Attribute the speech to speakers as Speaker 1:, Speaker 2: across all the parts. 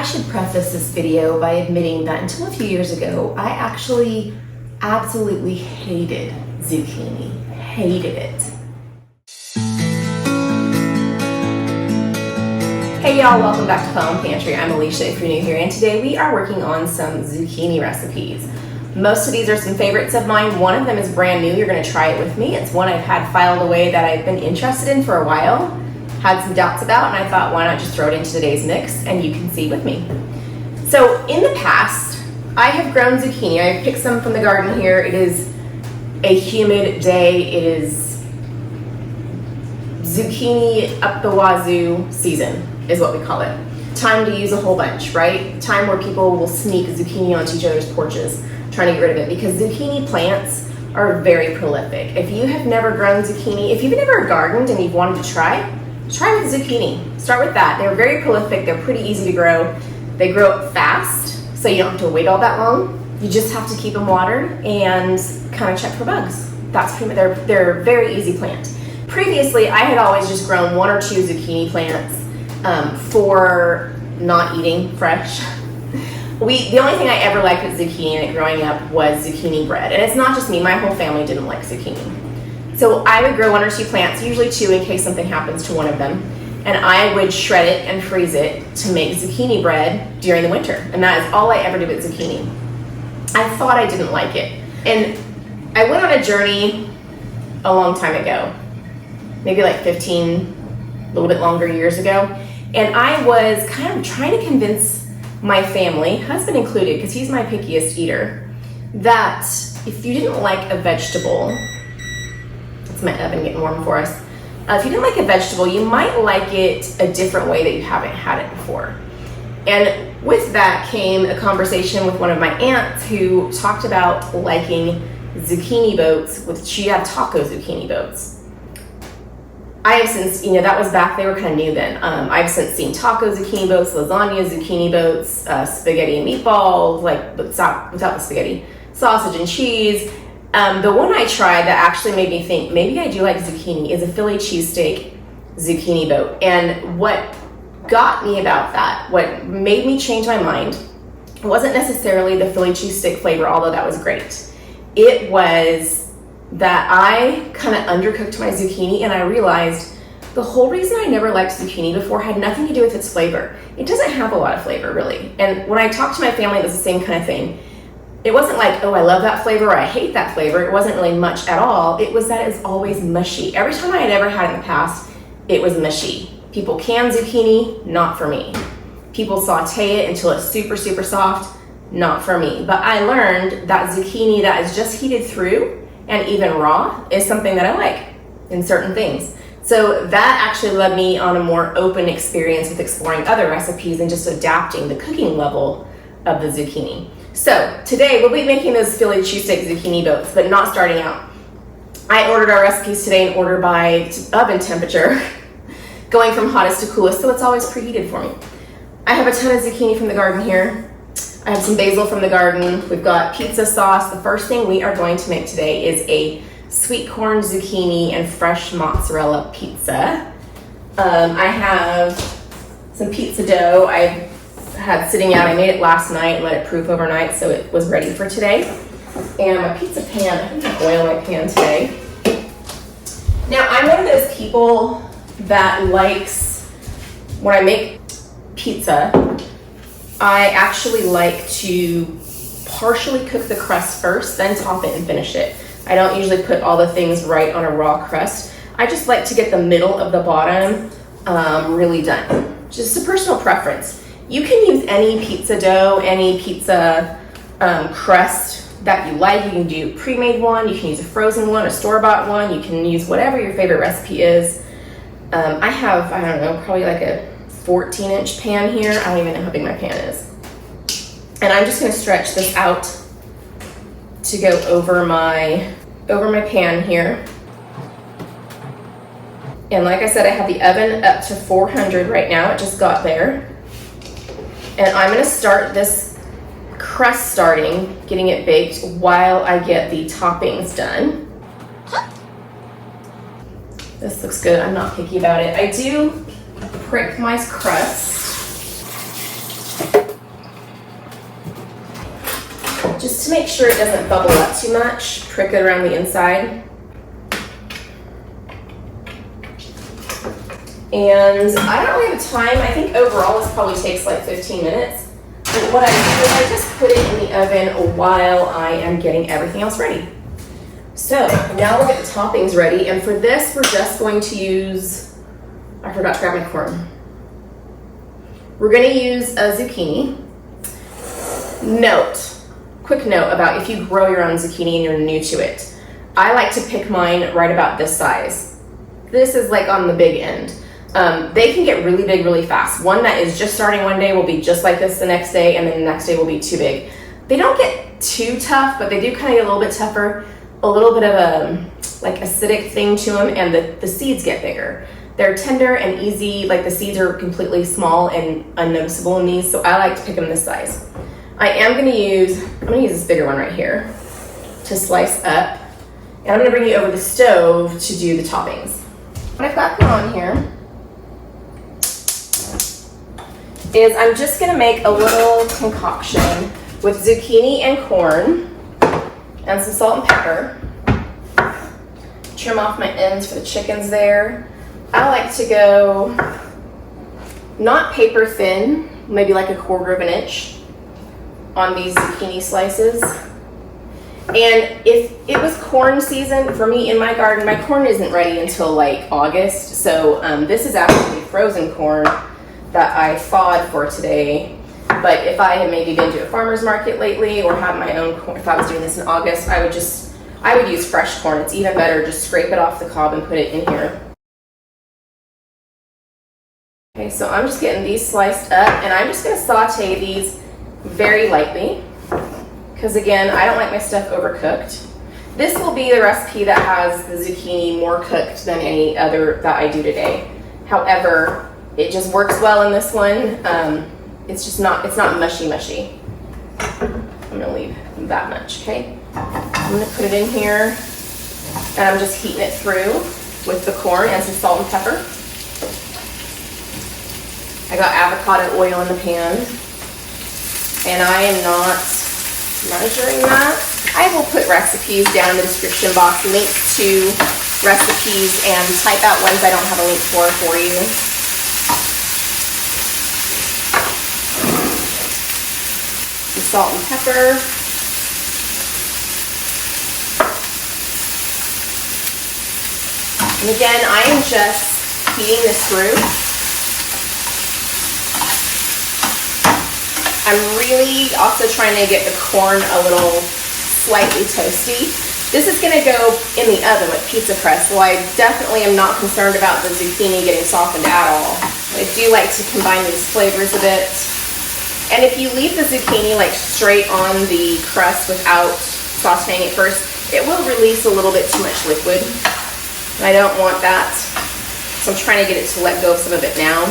Speaker 1: should preface this video by admitting that until a few years ago, I actually absolutely hated zucchini. Hated it. Hey y'all, welcome back to Home Pantry. I'm Alicia if you're new here, and today we are working on some zucchini recipes. Most of these are some favorites of mine. One of them is brand new. You're gonna try it with me. It's one I've had filed away that I've been interested in for a while, had some doubts about, and I thought, why not just throw it into today's mix and you can see with me. So in the past, I have grown zucchini. I picked some from the garden here. It is a humid day. It is zucchini up the wazoo season is what we call it. Time to use a whole bunch, right? Time where people will sneak zucchini onto each other's porches trying to get rid of it, because zucchini plants are very prolific. If you have never grown zucchini, if you've never gardened and you've wanted to try with zucchini. Start with that. They're very prolific. They're pretty easy to grow. They grow up fast, so you don't have to wait all that long. You just have to keep them watered and kind of check for bugs. That's pretty much, they're a very easy plant. Previously, I had always just grown one or two zucchini plants for not eating fresh. The only thing I ever liked with zucchini growing up was zucchini bread. And it's not just me, my whole family didn't like zucchini. So I would grow one or two plants, usually two in case something happens to one of them. And I would shred it and freeze it to make zucchini bread during the winter. And that is all I ever did with zucchini. I thought I didn't like it. And I went on a journey a long time ago, maybe like 15, a little bit longer years ago. And I was kind of trying to convince my family, husband included, because he's my pickiest eater, that if you didn't like a vegetable, that's my oven getting warm for us. If you didn't like a vegetable, you might like it a different way that you haven't had it before. And with that came a conversation with one of my aunts who talked about liking zucchini boats. She had taco zucchini boats. I have since, that was back, they were kind of new then. I've since seen taco zucchini boats, lasagna zucchini boats, spaghetti and meatballs, like without the spaghetti, sausage and cheese. The one I tried that actually made me think maybe I do like zucchini is a Philly cheesesteak zucchini boat. And what got me about that, what made me change my mind, wasn't necessarily the Philly cheesesteak flavor, although that was great. It was that I kind of undercooked my zucchini, and I realized the whole reason I never liked zucchini before had nothing to do with its flavor. It doesn't have a lot of flavor, really. And when I talked to my family, it was the same kind of thing. It wasn't like, oh, I love that flavor or I hate that flavor. It wasn't really much at all. It was that it was always mushy. Every time I had ever had it in the past, it was mushy. People can zucchini, not for me. People saute it until it's super, super soft, not for me. But I learned that zucchini that is just heated through and even raw is something that I like in certain things. So that actually led me on a more open experience with exploring other recipes and just adapting the cooking level of the zucchini. So today we'll be making those Philly cheesesteak zucchini boats, but not starting out. I ordered our recipes today in order by oven temperature, going from hottest to coolest, so it's always preheated for me. I have a ton of zucchini from the garden here. I have some basil from the garden. We've got pizza sauce. The first thing we are going to make today is a sweet corn zucchini and fresh mozzarella pizza. I have some pizza dough I had sitting out. I made it last night and let it proof overnight, so it was ready for today. And my pizza pan, I think I oil my pan today. Now, I'm one of those people that likes, when I make pizza, I actually like to partially cook the crust first, then top it and finish it. I don't usually put all the things right on a raw crust. I just like to get the middle of the bottom really done. Just a personal preference. You can use any pizza dough, any pizza crust that you like. You can do pre-made one, you can use a frozen one, a store-bought one, you can use whatever your favorite recipe is. I have, I don't know, probably like a 14-inch pan here. I don't even know how big my pan is. And I'm just gonna stretch this out to go over my pan here. And like I said, I have the oven up to 400 right now. It just got there. And I'm gonna start this crust starting, getting it baked while I get the toppings done. This looks good, I'm not picky about it. I do prick my crust just to make sure it doesn't bubble up too much, prick it around the inside. And I don't really have time. I think overall this probably takes like 15 minutes. But what I do is I just put it in the oven while I am getting everything else ready. So now we'll get the toppings ready. And for this, we're just going to use, I forgot to grab my corn. We're gonna use a zucchini. Quick note about if you grow your own zucchini and you're new to it. I like to pick mine right about this size. This is like on the big end. They can get really big really fast. One that is just starting one day will be just like this the next day, and then the next day will be too big. They don't get too tough, but they do kind of get a little bit tougher, a little bit of a like acidic thing to them, and the seeds get bigger. They're tender and easy, like the seeds are completely small and unnoticeable in these, so I like to pick them this size. I'm gonna use this bigger one right here to slice up, and I'm gonna bring you over the stove to do the toppings. What I've got going on here is I'm just gonna make a little concoction with zucchini and corn and some salt and pepper. Trim off my ends for the chickens there. I like to go not paper thin, maybe like 1/4 of an inch on these zucchini slices. And if it was corn season for me in my garden, my corn isn't ready until like August. So this is actually frozen corn that I thawed for today. But if I had maybe been to a farmer's market lately or had my own corn, if I was doing this in August, I would use fresh corn. It's even better, just scrape it off the cob and put it in here. Okay, so I'm just getting these sliced up, and I'm just gonna saute these very lightly, because again, I don't like my stuff overcooked. This will be the recipe that has the zucchini more cooked than any other that I do today. However, it just works well in this one. It's not mushy. I'm gonna leave that much, okay? I'm gonna put it in here, and I'm just heating it through with the corn and some salt and pepper. I got avocado oil in the pan, and I am not measuring that. I will put recipes down in the description box, links to recipes, and type out ones I don't have a link for you. Some salt and pepper. And again, I am just heating this through. I'm really also trying to get the corn a little slightly toasty. This is gonna go in the oven with pizza crust, so I definitely am not concerned about the zucchini getting softened at all. I do like to combine these flavors a bit. And if you leave the zucchini like straight on the crust without sauteing it first, it will release a little bit too much liquid. And I don't want that, so I'm trying to get it to let go of some of it now.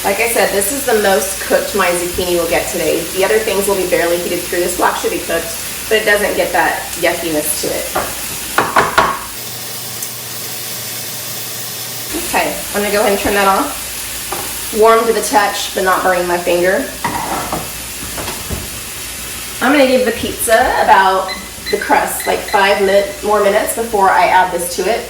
Speaker 1: Like I said, this is the most cooked my zucchini will get today. The other things will be barely heated through. This block should be cooked, but it doesn't get that yuckiness to it. Okay, I'm gonna go ahead and turn that off. Warm to the touch, but not burning my finger. I'm gonna give the pizza about the crust like 5 more minutes before I add this to it.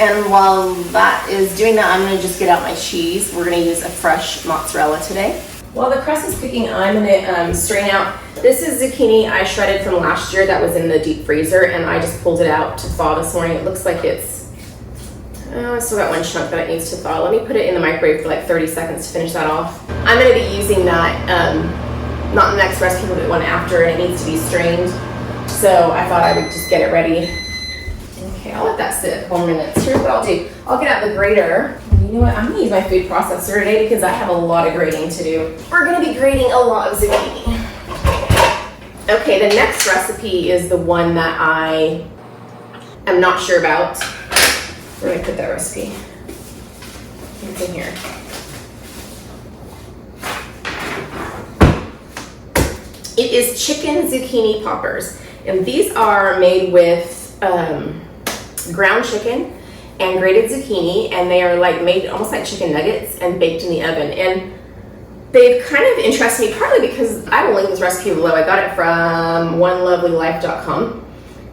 Speaker 1: And while that is doing that, I'm gonna just get out my cheese. We're gonna use a fresh mozzarella today. While the crust is cooking, I'm gonna strain out. This is zucchini I shredded from last year that was in the deep freezer, and I just pulled it out to thaw this morning. It looks like I still got one chunk that it needs to thaw. Let me put it in the microwave for like 30 seconds to finish that off. I'm gonna be using that, not the next recipe, but the one after, and it needs to be strained. So I thought I would just get it ready. Okay, I'll let that sit a couple minutes. Here's what I'll do. I'll get out the grater. You know what? I'm gonna use my food processor today because I have a lot of grating to do. We're gonna be grating a lot of zucchini. Okay, the next recipe is the one that I am not sure about. Where did I put that recipe? It's in here. It is chicken zucchini poppers. And these are made with ground chicken and grated zucchini, and they are like made almost like chicken nuggets and baked in the oven. And they've kind of interested me partly because I will link this recipe below. I got it from onelovelylife.com.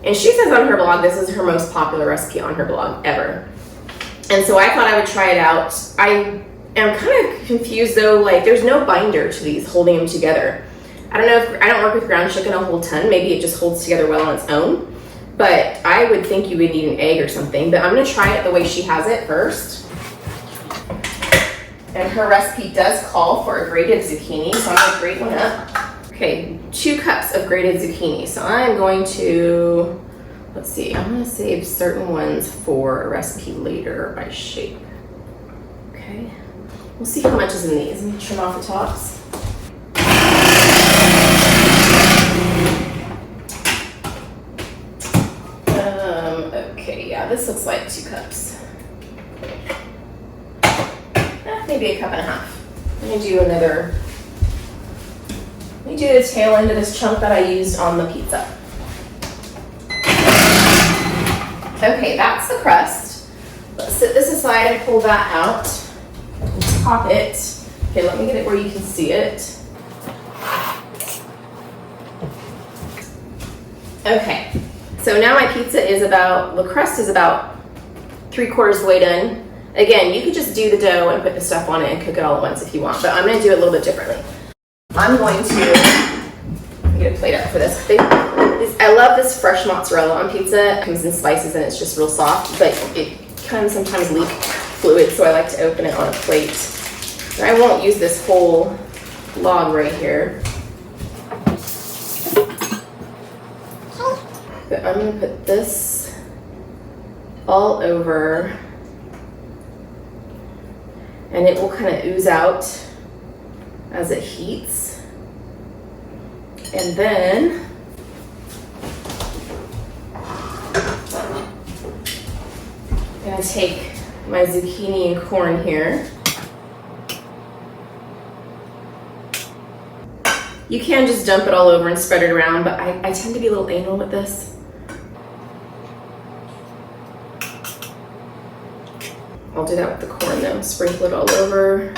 Speaker 1: And she says on her blog, this is her most popular recipe on her blog ever. And so I thought I would try it out. I am kind of confused though, like there's no binder to these holding them together. I don't know if, I don't work with ground chicken a whole ton. Maybe it just holds together well on its own. But I would think you would need an egg or something. But I'm gonna try it the way she has it first. And her recipe does call for a grated zucchini, so I'm gonna grate one up. Okay, 2 cups of grated zucchini. So I'm going to, let's see, I'm gonna save certain ones for a recipe later by shape. Okay, we'll see how much is in these. Let me trim off the tops. Okay, yeah, this looks like 2 cups. Maybe a cup and a half. Let me do another. Let me do the tail end of this chunk that I used on the pizza. Okay, that's the crust. Let's set this aside and pull that out. Top it. Okay, let me get it where you can see it. Okay, so now my pizza is about, the crust is about 3/4 the way done. Again, you could just do the dough and put the stuff on it and cook it all at once if you want, but I'm gonna do it a little bit differently. I'm going to get a plate up for this. I love this fresh mozzarella on pizza. It comes in slices and it's just real soft, but it can sometimes leak fluid, so I like to open it on a plate. And I won't use this whole log right here. But I'm gonna put this all over, and it will kind of ooze out as it heats. And then I'm gonna take my zucchini and corn here. You can just dump it all over and spread it around, but I tend to be a little anal with this. I'll do that with the corn though. Sprinkle it all over.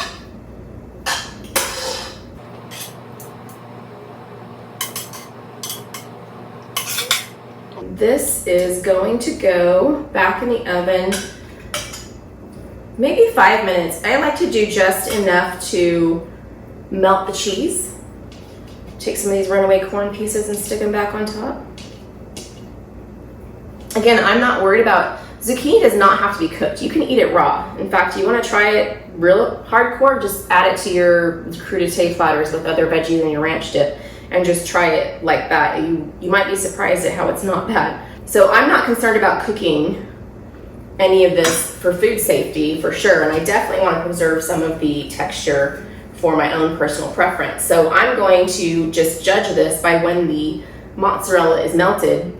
Speaker 1: This is going to go back in the oven maybe 5 minutes. I like to do just enough to melt the cheese. Take some of these runaway corn pieces and stick them back on top. Again, I'm not worried about, zucchini does not have to be cooked. You can eat it raw. In fact, you want to try it real hardcore, just add it to your crudité platters with other veggies and your ranch dip and just try it like that. You might be surprised at how it's not bad. So I'm not concerned about cooking any of this for food safety for sure, and I definitely want to preserve some of the texture for my own personal preference. So I'm going to just judge this by when the mozzarella is melted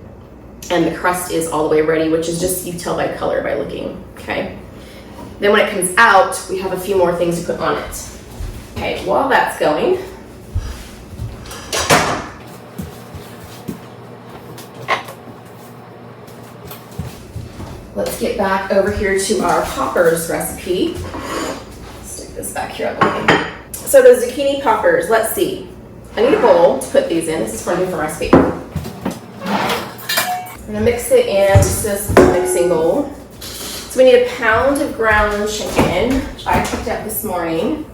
Speaker 1: and the crust is all the way ready, which is just, you tell by color by looking, okay? Then when it comes out, we have a few more things to put on it. Okay, while that's going, let's get back over here to our poppers recipe. Stick this back here up a little. So the zucchini poppers, let's see. I need a bowl to put these in. This is for a different recipe. I'm gonna mix it in this mixing bowl. So we need a pound of ground chicken, which I picked up this morning.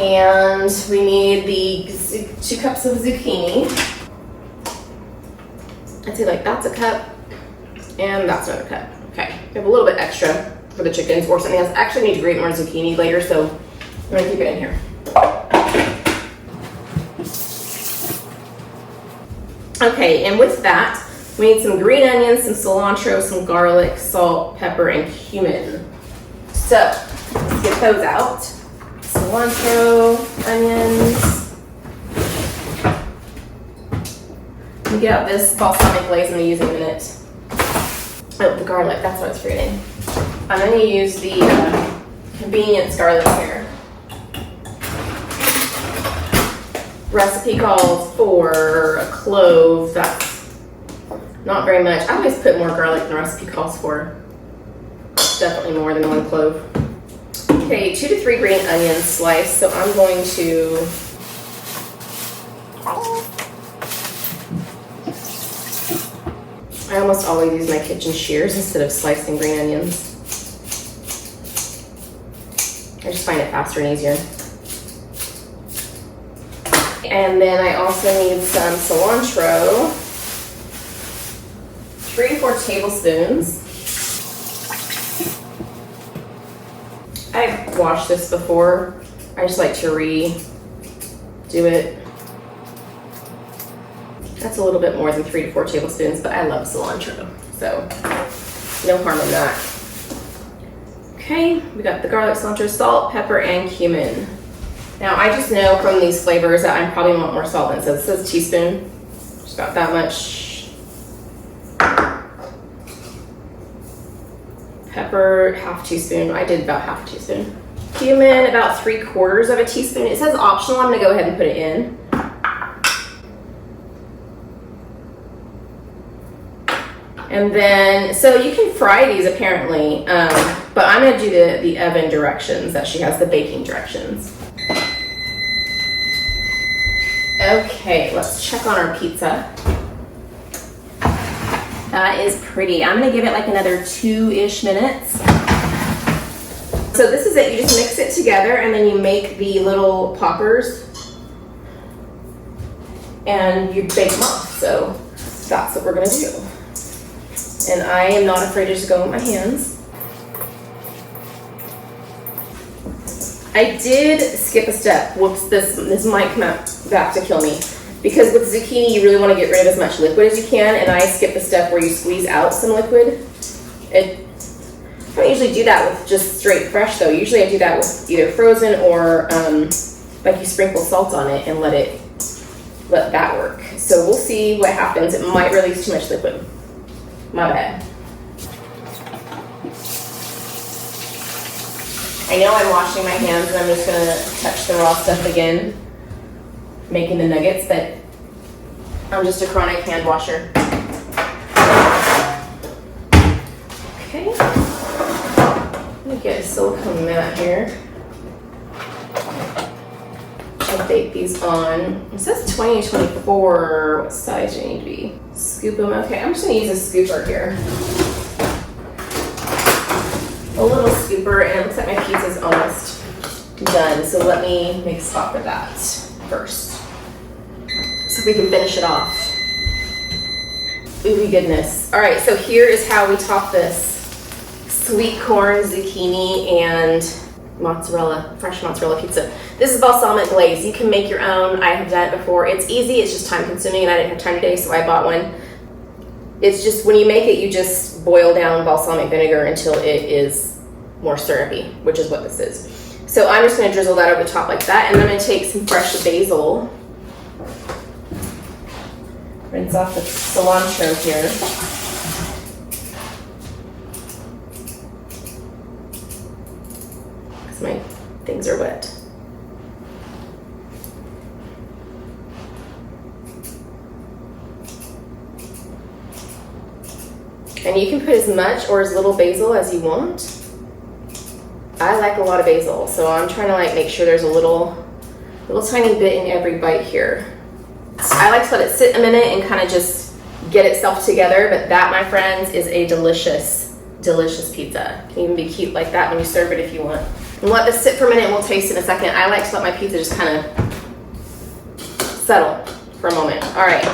Speaker 1: And we need the 2 cups of zucchini. I'd say like that's a cup and that's another cup. Okay, we have a little bit extra for the chickens or something else. I actually need to grate more zucchini later, so I'm gonna keep it in here. Okay, and with that, we need some green onions, some cilantro, some garlic, salt, pepper, and cumin. So let's get those out. Cilantro, onions. Let me get out this balsamic glaze I'm going to use in a minute. Oh, the garlic, that's what I was forgetting. I'm going to use the convenience garlic here. Recipe calls for a clove. That's not very much. I always put more garlic than recipe calls for. Definitely more than 1 clove. Okay, 2 to 3 green onions sliced. So I'm going to I almost always use my kitchen shears instead of slicing green onions. I just find it faster and easier. And then I also need some cilantro. 3 to 4 tablespoons. I've washed this before. I just like to redo it. That's a little bit more than 3 to 4 tablespoons, but I love cilantro, so no harm in that. Okay, we got the garlic, cilantro, salt, pepper, and cumin. Now I just know from these flavors that I probably want more salt than it says. It says teaspoon, just about that much. Pepper, half teaspoon. I did about half a teaspoon. Cumin, about 3/4 of a teaspoon. It says optional. I'm gonna go ahead and put it in. And then, so you can fry these apparently, but I'm gonna do the oven directions that she has, the baking directions. Okay, let's check on our pizza. That is pretty. I'm gonna give it like another 2-ish minutes. So this is it, you just mix it together and then you make the little poppers and you bake them off. So that's what we're gonna do. And I am not afraid to just go with my hands. I did skip a step. Whoops, this might come back to kill me. Because with zucchini, you really want to get rid of as much liquid as you can, and I skipped the step where you squeeze out some liquid. I don't usually do that with just straight fresh though. Usually I do that with either frozen or like you sprinkle salt on it and let that work. So we'll see what happens. It might release too much liquid. My bad. I know I'm washing my hands and I'm just gonna touch the raw stuff again, making the nuggets, but I'm just a chronic hand washer. Okay. Let me get a silicone mat here. I'll bake these on. It says 20 to 24. What size do you need to be? Scoop them. Okay, I'm just gonna use a scooper here. A little scooper, and it looks like my pizza's almost done. So let me make a spot for that first, so we can finish it off. Ooh, goodness. All right, so here is how we top this. Sweet corn, zucchini, and mozzarella, fresh mozzarella pizza. This is balsamic glaze. You can make your own. I have done it before. It's easy, it's just time consuming, and I didn't have time today, so I bought one. It's just, when you make it, you just boil down balsamic vinegar until it is more syrupy, which is what this is. So I'm just gonna drizzle that over the top like that, and then I'm gonna take some fresh basil. Rinse off the cilantro here. Because my things are wet. And you can put as much or as little basil as you want. I like a lot of basil, so I'm trying to like make sure there's a little tiny bit in every bite here. I like to let it sit a minute and kind of just get itself together, but that, my friends, is a delicious, delicious pizza. It can even be cute like that when you serve it if you want. And let this sit for a minute and we'll taste it in a second. I like to let my pizza just kind of settle for a moment. All right,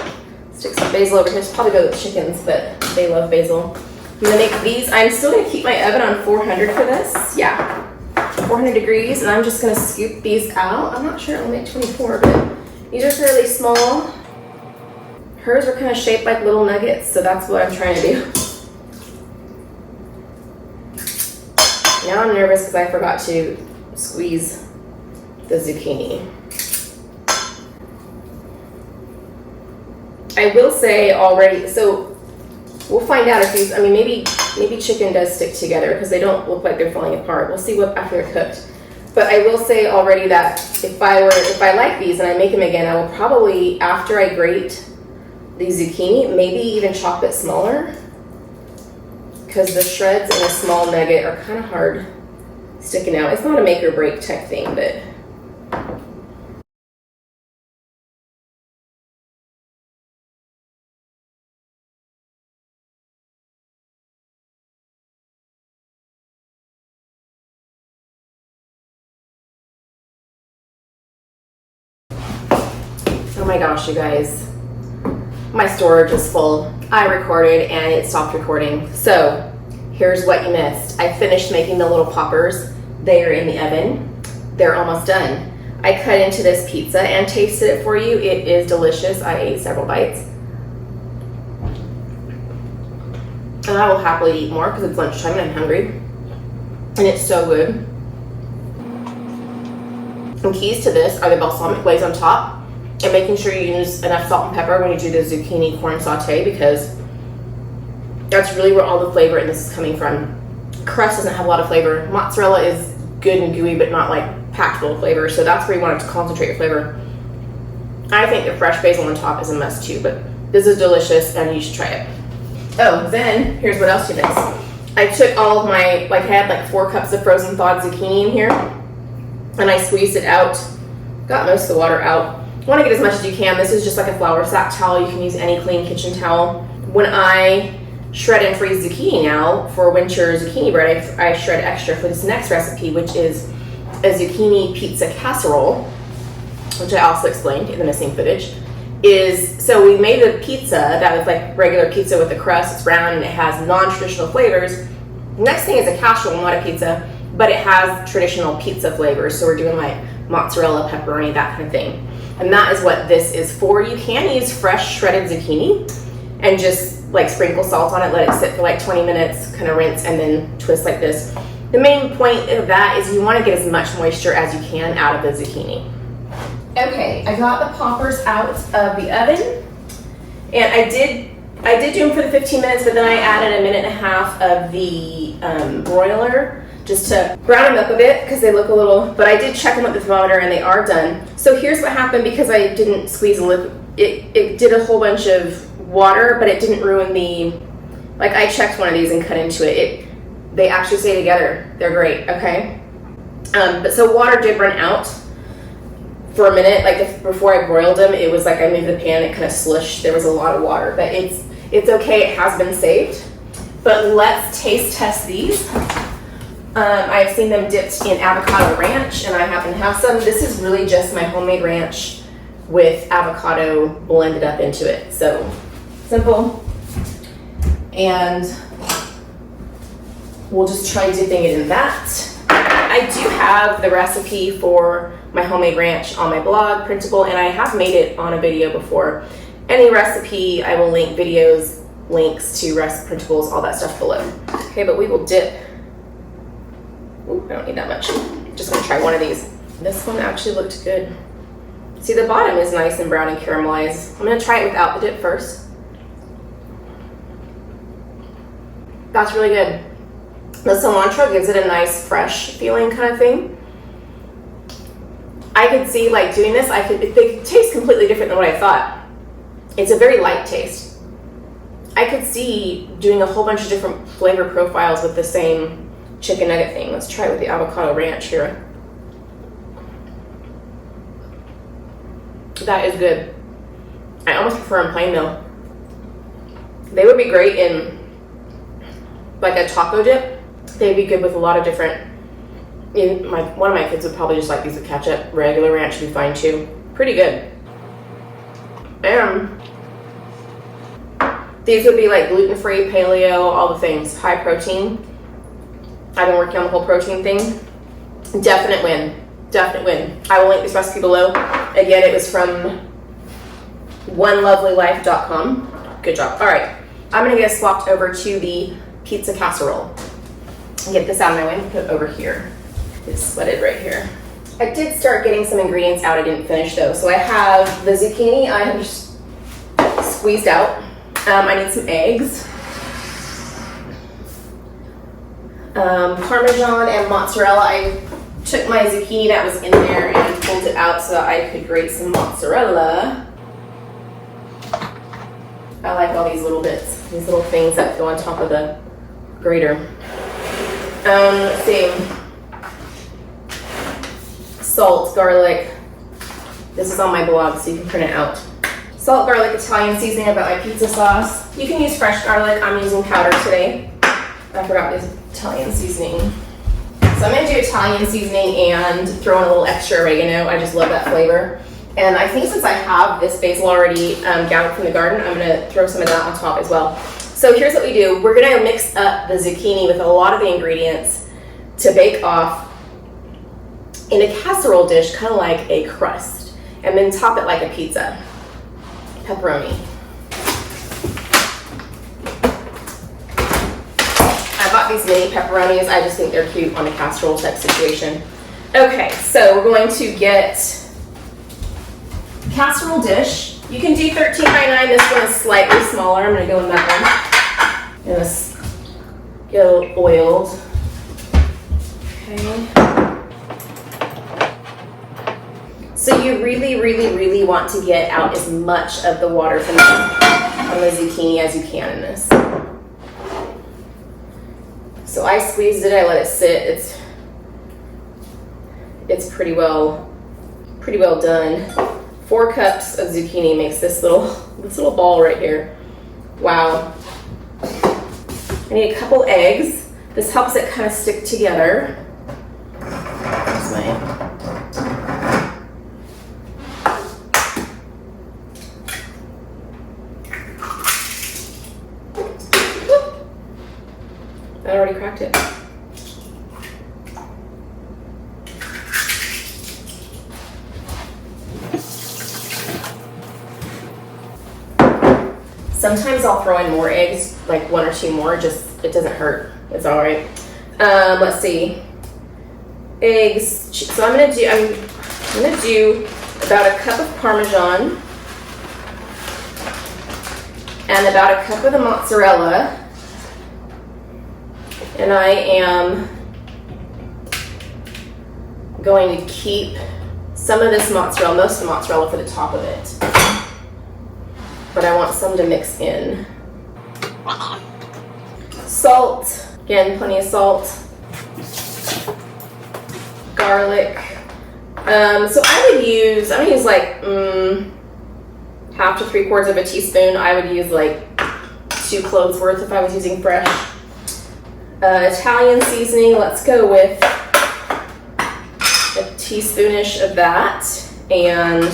Speaker 1: stick some basil over here. It's probably go with chickens, but they love basil. I'm gonna make these. I'm still gonna keep my oven on 400 for this. Yeah, 400 degrees, and I'm just gonna scoop these out. I'm not sure it'll make 24, but these are fairly small. Hers are kind of shaped like little nuggets, so that's what I'm trying to do. Now I'm nervous because I forgot to squeeze the zucchini. I will say already, so We'll find out if these, I mean, maybe chicken does stick together because they don't look like they're falling apart. We'll see what after they're cooked. But I will say already that if I like these and I make them again, I will probably, after I grate the zucchini, maybe even chop it smaller, because the shreds in a small nugget are kind of hard sticking out. It's not a make or break type thing, but oh my gosh, you guys, my storage is full. I recorded and it stopped recording. So here's what you missed. I finished making the little poppers. They are in the oven. They're almost done. I cut into this pizza and tasted it for you. It is delicious. I ate several bites. And I will happily eat more because it's lunchtime and I'm hungry. And it's so good. And keys to this are the balsamic glaze on top, and making sure you use enough salt and pepper when you do the zucchini corn saute, because that's really where all the flavor in this is coming from. Crust doesn't have a lot of flavor. Mozzarella is good and gooey, but not like packed full of flavor, so that's where you want it to concentrate your flavor. I think the fresh basil on top is a must too, but this is delicious and you should try it. Oh, then here's what else you missed. I took all of my, I had like 4 cups of frozen thawed zucchini in here, and I squeezed it out, got most of the water out. You want to get as much as you can. This is just like a flour sack towel. You can use any clean kitchen towel. When I shred and freeze zucchini now for winter zucchini bread, I shred extra for this next recipe, which is a zucchini pizza casserole, which I also explained in the missing footage. So we made the pizza that was like regular pizza with the crust. It's round and it has non-traditional flavors. Next thing is a casserole, not a pizza, but it has traditional pizza flavors. So we're doing like mozzarella, pepperoni, that kind of thing. And that is what this is for. You can use fresh shredded zucchini and just like sprinkle salt on it, let it sit for like 20 minutes, kind of rinse, and then twist like this. The main point of that is you want to get as much moisture as you can out of the zucchini. Okay, I got the poppers out of the oven, and I did do them for the 15 minutes, but then I added a minute and a half of the broiler just to brown them up a bit because they look a little, but I did check them with the thermometer and they are done. So here's what happened because I didn't squeeze a lip. It did a whole bunch of water, but it didn't ruin the, like I checked one of these and cut into it. They actually stay together. They're great, okay? But so water did run out for a minute, like before I broiled them, it was like I moved the pan, it kind of slushed. There was a lot of water, but it's okay. It has been saved. But let's taste test these. I've seen them dipped in avocado ranch, and I happen to have some. This is really just my homemade ranch with avocado blended up into it. So simple. And we'll just try dipping it in that. I do have the recipe for my homemade ranch on my blog, Printable, and I have made it on a video before. Any recipe, I will link videos, links to printables, all that stuff below. Okay, but we will dip. Ooh, I don't need that much. Just gonna try one of these. This one actually looked good. See, the bottom is nice and brown and caramelized. I'm gonna try it without the dip first. That's really good. The cilantro gives it a nice fresh feeling kind of thing. I could see like doing this, they taste completely different than what I thought. It's a very light taste. I could see doing a whole bunch of different flavor profiles with the same chicken nugget thing. Let's try it with the avocado ranch here. That is good. I almost prefer them plain though. They would be great in like a taco dip. They'd be good with a lot of different, one of my kids would probably just like these with ketchup. Regular ranch would be fine too. Pretty good. And these would be like gluten-free, paleo, all the things. High protein. I've been working on the whole protein thing. Definite win. Definite win. I will link this recipe below. Again, it was from onelovelylife.com. Good job. All right. I'm going to get swapped over to the pizza casserole. Get this out of my way and put it over here. It's sweated right here. I did start getting some ingredients out. I didn't finish though. So I have the zucchini I have just squeezed out. I need some eggs. Parmesan and mozzarella. I took my zucchini that was in there and pulled it out so that I could grate some mozzarella. I like all these little bits, these little things that go on top of the grater. Let's see. Salt, garlic. This is on my blog, so you can print it out. Salt, garlic, Italian seasoning. I've got my pizza sauce. You can use fresh garlic. I'm using powder today. I forgot this Italian seasoning. So I'm gonna do Italian seasoning and throw in a little extra oregano. I just love that flavor. And I think since I have this basil already gathered from the garden, I'm gonna throw some of that on top as well. So here's what we do. We're gonna mix up the zucchini with a lot of the ingredients to bake off in a casserole dish, kind of like a crust, and then top it like a pizza. Pepperoni. I bought these mini pepperonis. I just think they're cute on a casserole type situation. Okay, so we're going to get casserole dish. You can do 13 by 9. This one is slightly smaller. I'm going to go in that one. I'm going to get a little oiled. Okay. So you really want to get out as much of the water from on the zucchini as you can in this. So I squeezed it, I let it sit. It's pretty well done. 4 cups of zucchini makes this little ball right here. Wow. I need a couple eggs. This helps it kind of stick together. Here's my I already cracked it. Sometimes I'll throw in more eggs, like 1 or 2 more, just, it doesn't hurt. It's all right. Let's see. Eggs. So I'm gonna do about a cup of Parmesan and about a cup of the mozzarella. And I am going to keep some of this mozzarella, most of the mozzarella for the top of it. But I want some to mix in. Salt, again, plenty of salt. Garlic. So I'm gonna use like half to 3/4 of a teaspoon. I would use like 2 cloves worth if I was using fresh. Italian seasoning, let's go with a teaspoonish of that, and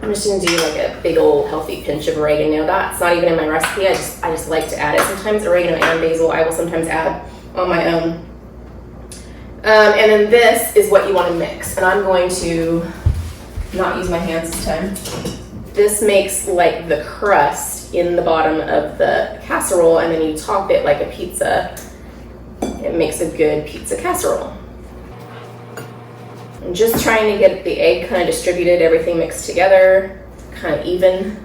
Speaker 1: I'm just gonna do like a big old healthy pinch of oregano. That's not even in my recipe. I just like to add it. Sometimes oregano and basil I will sometimes add on my own. And then this is what you want to mix, and I'm going to not use my hands this time. This makes like the crust in the bottom of the casserole, and then you top it like a pizza. It makes a good pizza casserole. I'm just trying to get the egg kind of distributed, everything mixed together, kind of even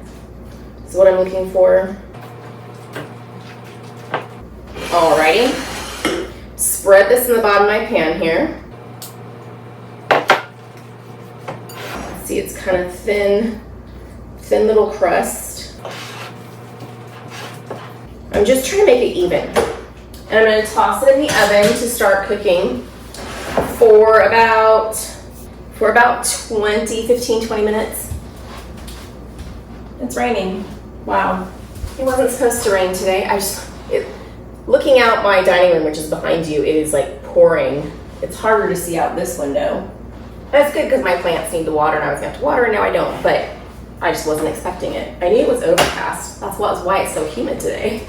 Speaker 1: is what I'm looking for. Alrighty. Spread this in the bottom of my pan here. See, it's kind of thin little crust. I'm just trying to make it even. And I'm going to toss it in the oven to start cooking for about 15, 20 minutes. It's raining. Wow. It wasn't supposed to rain today. Looking out my dining room, which is behind you, it is like pouring. It's harder to see out this window. That's good because my plants need the water and I was going to have to water, and now I don't, but I just wasn't expecting it. I knew it was overcast. That's why it's so humid today.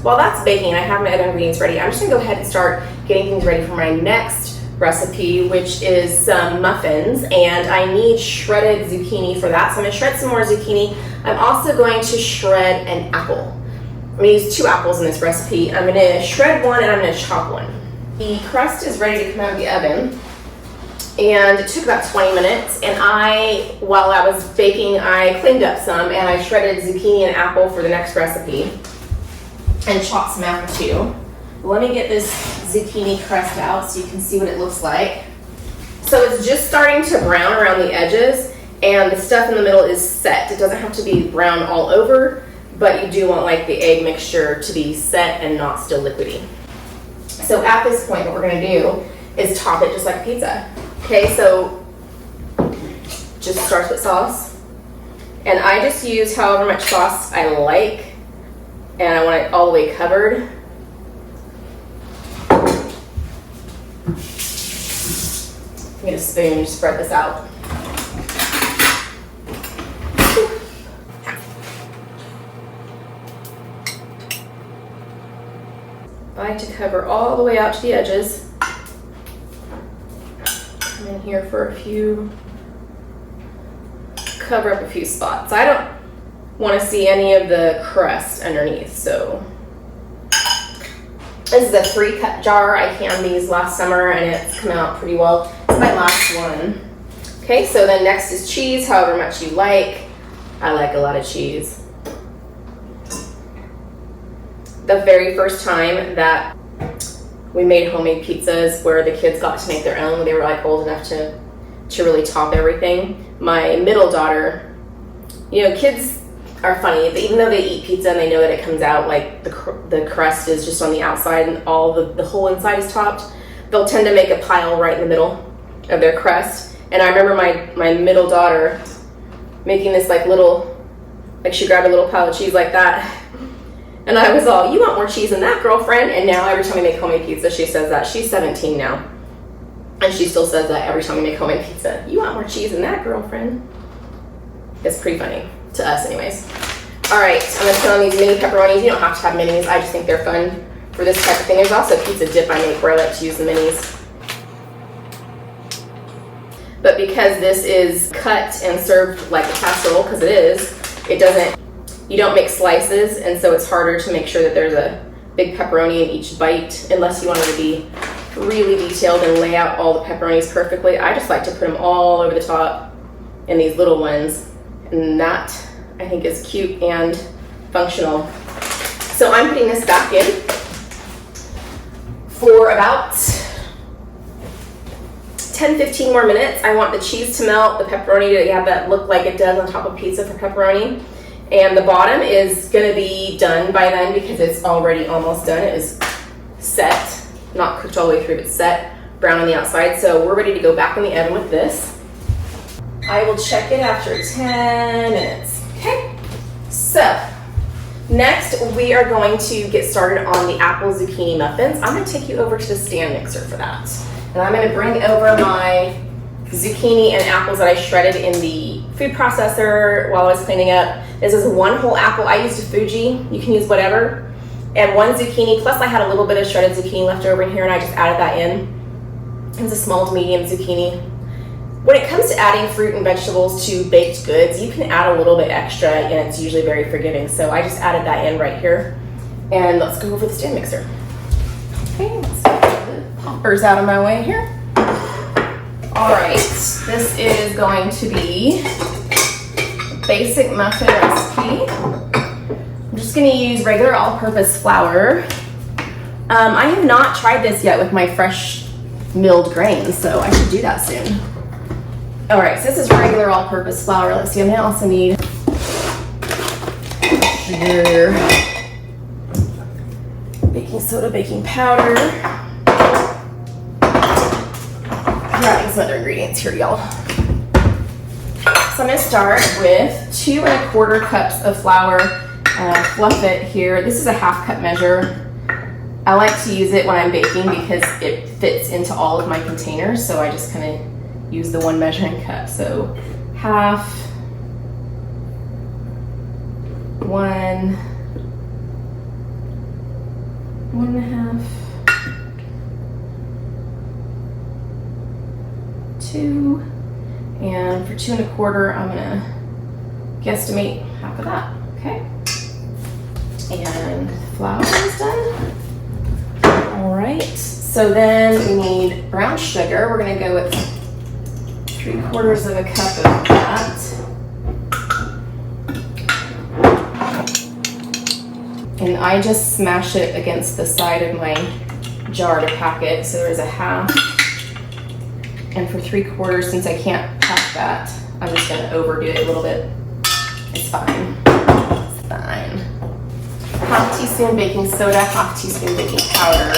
Speaker 1: While that's baking, I have my other ingredients ready. I'm just gonna go ahead and start getting things ready for my next recipe, which is some muffins, and I need shredded zucchini for that. So I'm gonna shred some more zucchini. I'm also going to shred an apple. I'm gonna use 2 apples in this recipe. I'm gonna shred one and I'm gonna chop one. The crust is ready to come out of the oven, and it took about 20 minutes, and while I was baking, I cleaned up some and I shredded zucchini and apple for the next recipe. And chop some apple too. Let me get this zucchini crust out so you can see what it looks like. So it's just starting to brown around the edges, and the stuff in the middle is set. It doesn't have to be brown all over, but you do want like the egg mixture to be set and not still liquidy. So at this point, what we're gonna do is top it just like a pizza. Okay, so just starts with sauce. And I just use however much sauce I like, and I want it all the way covered. Get a spoon and spread this out. I like to cover all the way out to the edges. Come in here for a few, cover up a few spots. I don't want to see any of the crust underneath, so. This is a 3-cup jar. I canned these last summer and it's come out pretty well. It's my last one. Okay, so then next is cheese, however much you like. I like a lot of cheese. The very first time that we made homemade pizzas where the kids got to make their own, they were like old enough to really top everything. My middle daughter, you know, kids are funny. Even though they eat pizza and they know that it comes out like the crust is just on the outside and all the whole inside is topped, they'll tend to make a pile right in the middle of their crust. And I remember my middle daughter making this like little, like she grabbed a little pile of cheese like that. And I was all, you want more cheese than that, girlfriend? And now every time we make homemade pizza, she says that. She's 17 now. And she still says that every time we make homemade pizza. You want more cheese than that, girlfriend? It's pretty funny. To us anyways. All right, I'm gonna put on these mini pepperonis. You don't have to have minis. I just think they're fun for this type of thing. There's also pizza dip I make where I like to use the minis. But because this is cut and served like a casserole, because it is, you don't make slices, and so it's harder to make sure that there's a big pepperoni in each bite, unless you want it to be really detailed and lay out all the pepperonis perfectly. I just like to put them all over the top in these little ones. And that, I think, is cute and functional. So I'm putting this back in for about 10-15 more minutes. I want the cheese to melt, the pepperoni to have that look like it does on top of pizza for pepperoni. And the bottom is gonna be done by then because it's already almost done. It is set, not cooked all the way through, but set, brown on the outside. So we're ready to go back in the oven with this. I will check it after 10 minutes. Okay, so next we are going to get started on the apple zucchini muffins. I'm going to take you over to the stand mixer for that. And I'm going to bring over my zucchini and apples that I shredded in the food processor while I was cleaning up. This is 1 whole apple. I used a Fuji. You can use whatever. And 1 zucchini, plus I had a little bit of shredded zucchini left over in here and I just added that in. It's a small to medium zucchini. When it comes to adding fruit and vegetables to baked goods, you can add a little bit extra and it's usually very forgiving. So I just added that in right here. And let's go over the stand mixer. Okay, let's get the poppers out of my way here. All right, this is going to be a basic muffin recipe. I'm just gonna use regular all-purpose flour. I have not tried this yet with my fresh milled grains, so I should do that soon. All right, so this is regular all-purpose flour. Let's see, I'm gonna also need sugar, baking soda, baking powder. Grabbing some other ingredients here, y'all. So I'm gonna start with 2 1/4 cups of flour. Fluff it here. This is a 1/2 cup measure. I like to use it when I'm baking because it fits into all of my containers, so I just kind of use the 1 measuring cup. So 1/2, 1, 1 1/2, 2, and for 2 1/4, I'm gonna guesstimate 1/2 of that. Okay, and flour is done. All right, so then we need brown sugar. We're gonna go with 3/4 of a cup of that. And I just smash it against the side of my jar to pack it. So there's a half. And for 3/4, since I can't pack that, I'm just gonna overdo it a little bit. It's fine. It's fine. Half teaspoon baking soda, half teaspoon baking powder.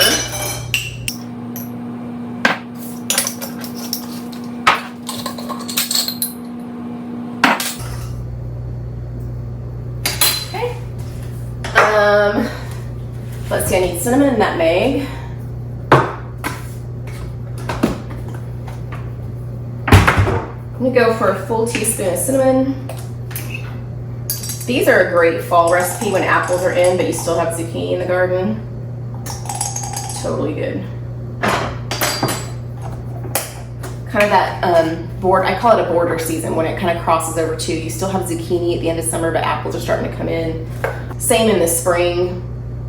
Speaker 1: Okay. Let's see, I need cinnamon and nutmeg. I'm gonna go for a full teaspoon of cinnamon. These are a great fall recipe when apples are in, but you still have zucchini in the garden. Totally good. Kind of that I call it a border season when it kind of crosses over too. You still have zucchini at the end of summer, but apples are starting to come in. Same in the spring,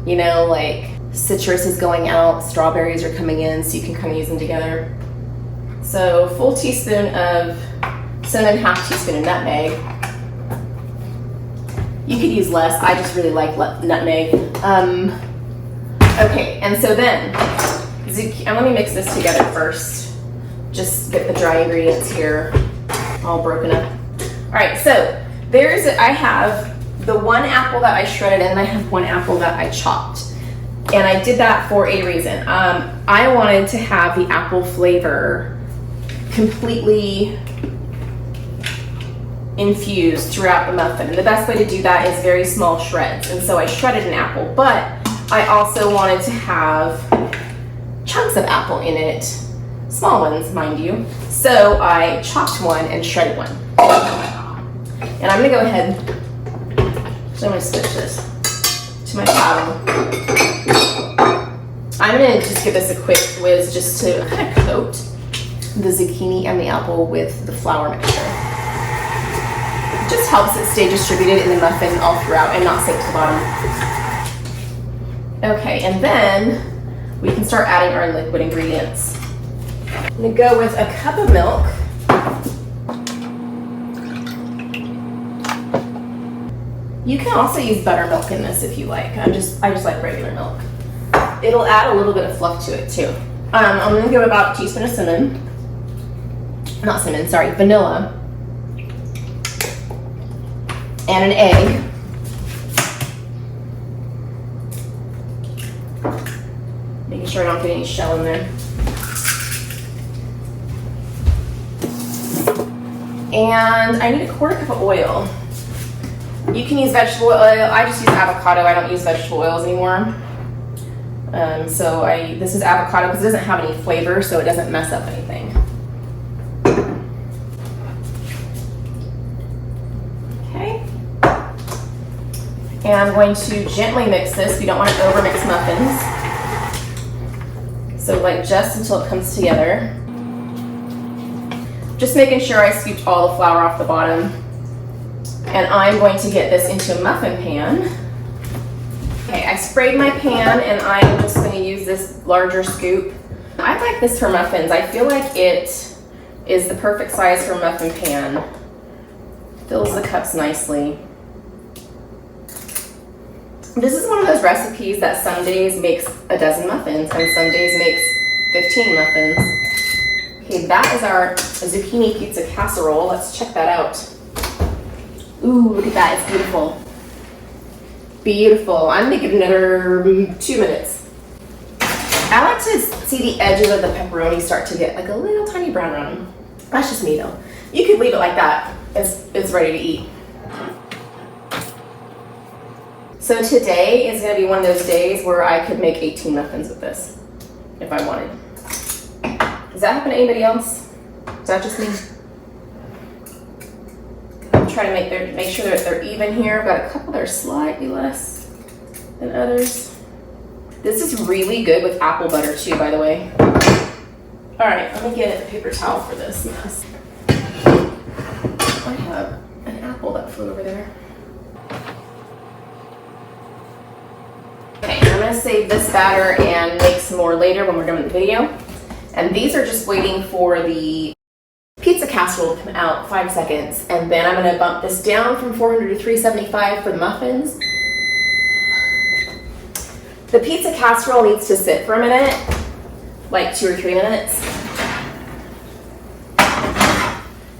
Speaker 1: you know, like citrus is going out, strawberries are coming in, so you can kind of use them together. So full teaspoon of cinnamon, half teaspoon of nutmeg. You could use less, I just really like nutmeg. Okay, and so then, let me mix this together first. Just get the dry ingredients here all broken up. All right, so I have the one apple that I shredded and I have one apple that I chopped. And I did that for a reason. I wanted to have the apple flavor completely infused throughout the muffin. And the best way to do that is very small shreds. And so I shredded an apple, but I also wanted to have chunks of apple in it. Small ones, mind you. So I chopped one and shredded one. And I'm gonna go ahead, so I'm gonna switch this to my paddle. I'm gonna just give this a quick whiz just to kind of coat the zucchini and the apple with the flour mixture. It just helps it stay distributed in the muffin all throughout and not sink to the bottom. Okay, and then we can start adding our liquid ingredients. I'm gonna go with a cup of milk. You can also use buttermilk in this if you like. I just like regular milk. It'll add a little bit of fluff to it too. I'm gonna give about a teaspoon of vanilla. And an egg. Making sure I don't get any shell in there. And I need a 1/4 cup of oil. You can use vegetable oil. I just use avocado. I don't use vegetable oils anymore. This is avocado because it doesn't have any flavor, so it doesn't mess up anything. Okay. And I'm going to gently mix this. We don't want to overmix muffins. So like just until it comes together. Just making sure I scooped all the flour off the bottom. And I'm going to get this into a muffin pan. Okay, I sprayed my pan and I'm just going to use this larger scoop. I like this for muffins. I feel like it is the perfect size for a muffin pan. Fills the cups nicely. This is one of those recipes that some days makes a dozen muffins and some days makes 15 muffins. Okay, that is our zucchini pizza casserole. Let's check that out. Ooh, look at that, it's beautiful. Beautiful. I'm gonna give it another 2 minutes. I like to see the edges of the pepperoni start to get like a little tiny brown around them. That's just me though. You could leave it like that. It's ready to eat. So today is gonna be one of those days where I could make 18 muffins with this, if I wanted. Does that happen to anybody else? Is that just me? I'm trying to make sure that they're even here. I've got a couple that are slightly less than others. This is really good with apple butter too, by the way. All right, let me get a paper towel for this mess. I have an apple that flew over there. Okay, I'm gonna save this batter and make some more later when we're done with the video. And these are just waiting for the pizza casserole to come out, 5 seconds. And then I'm gonna bump this down from 400 to 375 for the muffins. The pizza casserole needs to sit for a minute, like 2 or 3 minutes.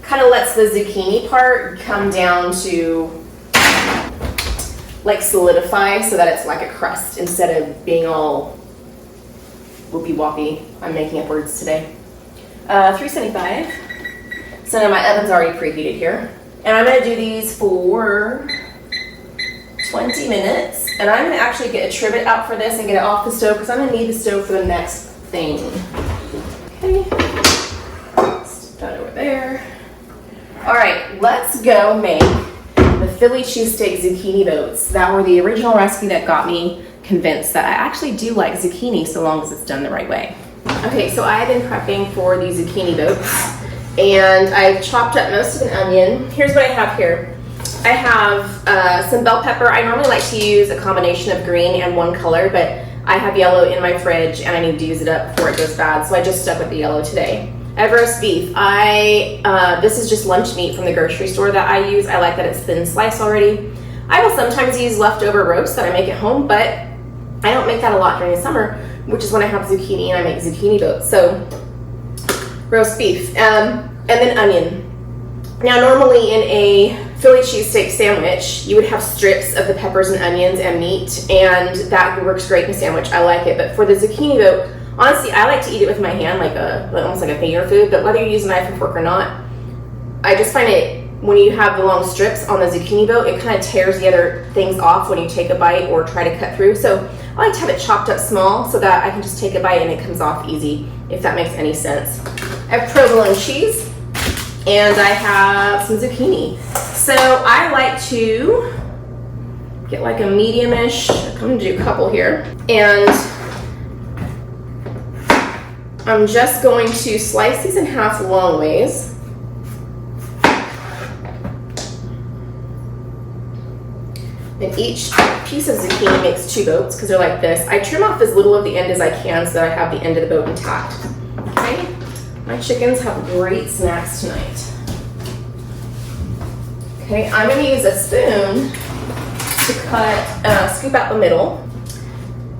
Speaker 1: Kind of lets the zucchini part come down to like solidify so that it's like a crust instead of being all whoopie woppy. I'm making up words today. 375. So now my oven's already preheated here. And I'm gonna do these for 20 minutes. And I'm gonna actually get a trivet out for this and get it off the stove because I'm gonna need the stove for the next thing. Okay, stick that over there. All right, let's go make the Philly cheesesteak zucchini boats. That were the original recipe that got me convinced that I actually do like zucchini so long as it's done the right way. Okay, so I've been prepping for these zucchini boats and I've chopped up most of an onion. Here's what I have here. I have some bell pepper. I normally like to use a combination of green and one color, but I have yellow in my fridge and I need to use it up before it goes bad, so I just stuck with the yellow today. I have roast beef. This is just lunch meat from the grocery store that I use. I like that it's thin sliced already. I will sometimes use leftover roast that I make at home, but I don't make that a lot during the summer, which is when I have zucchini and I make zucchini boats. So roast beef, and then onion. Now normally in a Philly cheesesteak sandwich, you would have strips of the peppers and onions and meat, and that works great in a sandwich. I like it, but for the zucchini boat, honestly, I like to eat it with my hand, like almost like a finger food, but whether you use a knife and fork or not, I just find it, when you have the long strips on the zucchini boat, it kind of tears the other things off when you take a bite or try to cut through. So I like to have it chopped up small so that I can just take a bite and it comes off easy, if that makes any sense. I have provolone cheese, and I have some zucchini. So I like to get like a medium-ish, I'm gonna do a couple here, and I'm just going to slice these in half long ways. And each piece of zucchini makes 2 boats because they're like this. I trim off as little of the end as I can so that I have the end of the boat intact. Okay, my chickens have great snacks tonight. Okay, I'm gonna use a spoon to scoop out the middle.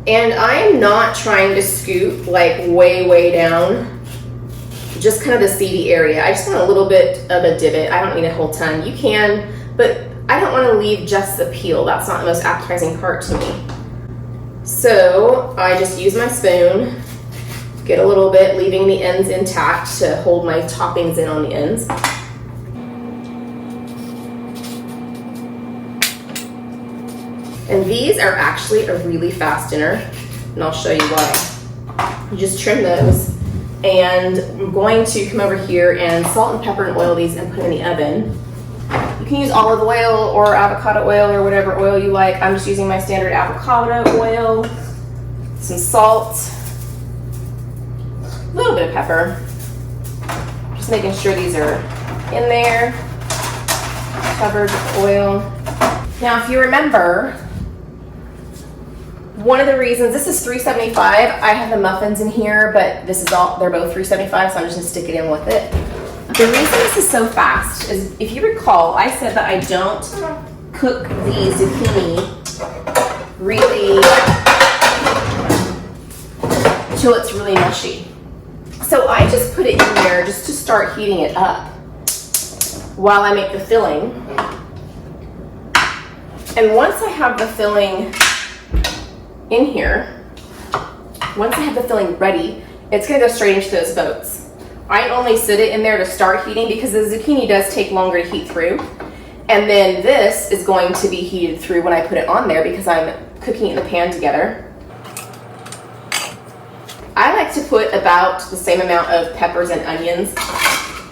Speaker 1: And I am not trying to scoop like way down, just kind of the seedy area. I just want a little bit of a divot. I don't need a whole ton. You can, but I don't want to leave just the peel. That's not the most appetizing part to me. So I just use my spoon, get a little bit, leaving the ends intact to hold my toppings in on the ends. And these are actually a really fast dinner, and I'll show you why. You just trim those, and I'm going to come over here and salt and pepper and oil these and put in the oven. You can use olive oil or avocado oil or whatever oil you like. I'm just using my standard avocado oil, some salt, a little bit of pepper. Just making sure these are in there, covered with oil. Now, if you remember, one of the reasons, this is $3.75. I have the muffins in here, but this is all, they're both $3.75, so I'm just gonna stick it in with it. The reason this is so fast is, if you recall, I said that I don't cook the zucchini really till it's really mushy. So I just put it in there just to start heating it up while I make the filling. And once I have the filling in here, once I have the filling ready, it's gonna go straight into those boats. I only sit it in there to start heating because the zucchini does take longer to heat through. And then this is going to be heated through when I put it on there because I'm cooking it in the pan together. I like to put about the same amount of peppers and onions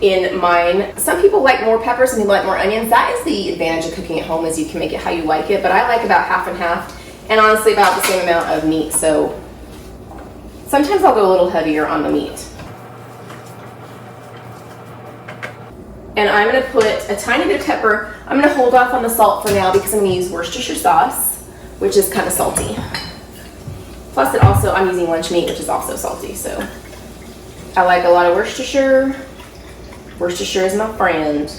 Speaker 1: in mine. Some people like more peppers, some people like more onions. That is the advantage of cooking at home, is you can make it how you like it, but I like about half and half, and honestly about the same amount of meat, so sometimes I'll go a little heavier on the meat. And I'm gonna put a tiny bit of pepper. I'm gonna hold off on the salt for now because I'm gonna use Worcestershire sauce, which is kind of salty. Plus it also, I'm using lunch meat, which is also salty, so I like a lot of Worcestershire. Worcestershire is my friend.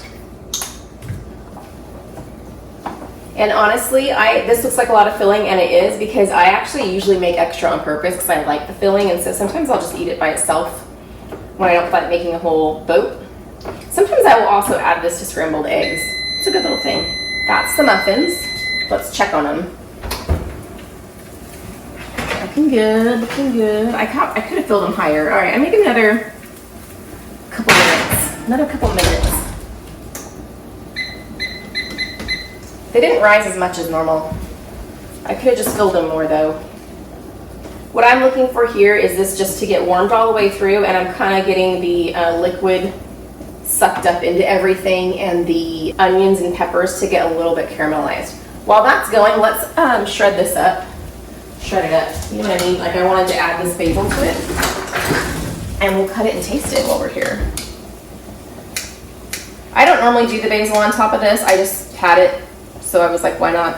Speaker 1: And honestly, this looks like a lot of filling, and it is, because I actually usually make extra on purpose because I like the filling, and so sometimes I'll just eat it by itself when I don't feel like making a whole boat. Sometimes I will also add this to scrambled eggs. It's a good little thing. That's the muffins. Let's check on them. Looking good, looking good. I could have filled them higher. All right, I make another couple minutes. Another couple minutes. They didn't rise as much as normal. I could have just filled them more though. What I'm looking for here is this just to get warmed all the way through, and I'm kind of getting the liquid sucked up into everything, and the onions and peppers to get a little bit caramelized. While that's going, let's shred this up. Shred it up. You know what I mean? Like, I wanted to add this basil to it. And we'll cut it and taste it while we're here. I don't normally do the basil on top of this. I just had it, so I was like, why not?